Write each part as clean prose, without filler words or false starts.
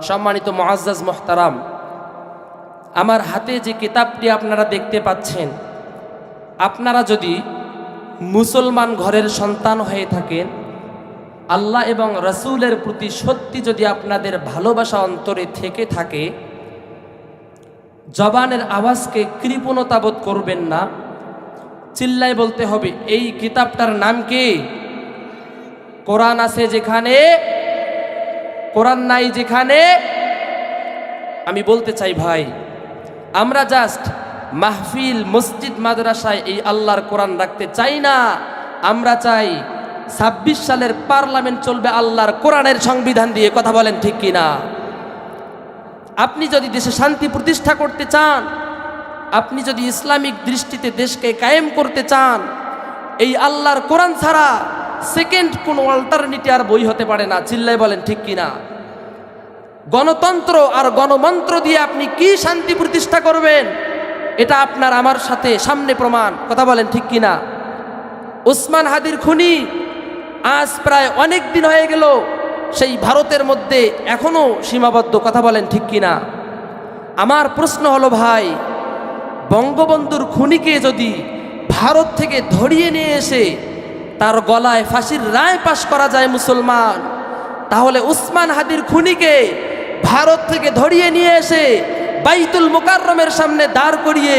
সম্মানিত মুআজ্জাজ মুহতারাম, আমার হাতে যে কিতাবটি আপনারা দেখতে পাচ্ছেন, আপনারা যদি মুসলমান ঘরের সন্তান হয়ে থাকেন, আল্লাহ এবং রাসূলের প্রতি সত্যি যদি আপনাদের ভালোবাসা অন্তরে থেকে থাকে, জবানের আওয়াজকে কৃপণতা বোধ করবেন না, চিল্লায় বলতে হবে এই কিতাবটার নাম কি? কোরআন আছে যেখানে, কোরআন নাই যেখানে। আমি বলতে চাই ভাই, আমরা জাস্ট মাহফিল, মসজিদ, মাদ্রাসায় এই আল্লাহর কোরআন রাখতে চাই না। আমরা চাই ২৬ সালের পার্লামেন্ট চলবে আল্লাহর কোরআনের সংবিধান দিয়ে। কথা বলেন ঠিক কিনা? আপনি যদি দেশে শান্তি প্রতিষ্ঠা করতে চান, আপনি যদি ইসলামিক দৃষ্টিতে দেশকে কায়েম করতে চান, এই আল্লাহর কোরআন ছাড়া সেকেন্ড কোনো অল্টারনেটিভ আর বই হতে পারে না। চিল্লায় বলেন ঠিক কিনা? গণতন্ত্র আর গণমন্ত্র দিয়ে আপনি কি শান্তি প্রতিষ্ঠা করবেন? এটা আপনার আমার সাথে সামনে প্রমাণ। কথা বলেন ঠিক কিনা? ওসমান হাদির খুনি আজ প্রায় অনেক দিন হয়ে গেল, সেই ভারতের মধ্যে এখনো সীমাবদ্ধ। কথা বলেন ঠিক কিনা? আমার প্রশ্ন হলো ভাই, বঙ্গবন্ধুর খুনিকে যদি ভারত থেকে ধরিয়ে নিয়ে এসে তার গলায় ফাঁসির রায় পাশ করা যায় মুসলমান, তাহলে ওসমান হাদির খুনিকে ভারত থেকে ধরিয়ে নিয়ে এসে বাইতুল মুকাররমের সামনে দাঁড় করিয়ে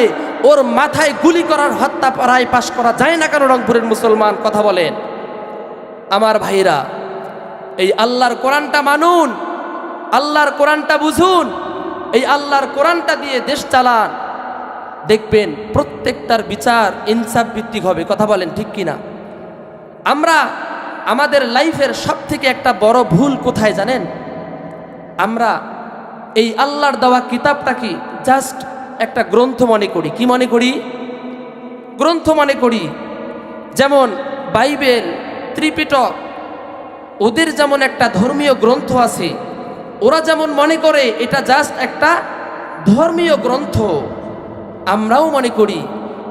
ওর মাথায় গুলি করার হত্যা রায় পাশ করা যায় না কেন রংপুরের মুসলমান? কথা বলেন আমার ভাইরা। এই আল্লাহর কোরআনটা মানুন, আল্লাহর কোরআনটা বুঝুন, এই আল্লাহর কোরআনটা দিয়ে দেশ চালান, দেখবেন প্রত্যেকটার বিচার ইনসাফ ভিত্তিক হবে। কথা বলেন ঠিক কিনা? আমরা আমাদের লাইফের সব থেকে একটা বড় ভুল কোথায় জানেন? আমরা এই আল্লাহর দেওয়া কিতাবটাকে জাস্ট একটা গ্রন্থ মনে করি। কি মনে করি? গ্রন্থ মনে করি। যেমন বাইবেল, ত্রিপিটক, ওদের যেমন একটা ধর্মীয় গ্রন্থ আছে, ওরা যেমন মনে করে এটা জাস্ট একটা ধর্মীয় গ্রন্থ, আমরাও মনে করি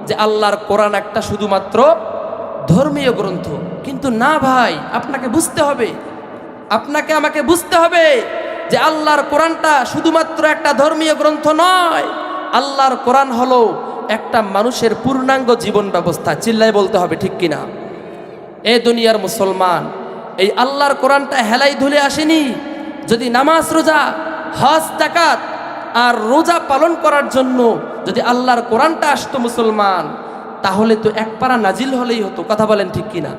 যে আল্লাহর কোরআন একটা শুধুমাত্র ধর্মীয় গ্রন্থ। কিন্তু না ভাই, আপনাকে বুঝতে হবে, আপনাকে আমাকে বুঝতে হবে যে আল্লাহর কোরআনটা শুধুমাত্র একটা ধর্মীয় গ্রন্থ নয়। আল্লাহর কোরআন হলো একটা মানুষের পূর্ণাঙ্গ জীবন ব্যবস্থা। চিল্লায় বলতে হবে ঠিক কিনা? এ দুনিয়ার মুসলমান, এই আল্লাহর কোরআনটা হেলাই ধুলে আসেনি। যদি নামাজ, রোজা, হজ, যাকাত আর রোজা পালন করার জন্য যদি আল্লাহর কোরআনটা আসতো মুসলমান, তাহলে তো এক পারা নাজিল হলেই হতো। কথা বলেন ঠিক কিনা?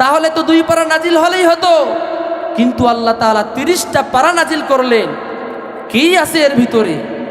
তাহলে তো 2 পারা নাজিল হলেই হতো। কিন্তু আল্লাহ তাআলা 30টা পারা নাজিল করলেন। কি আছে এর ভিতরে?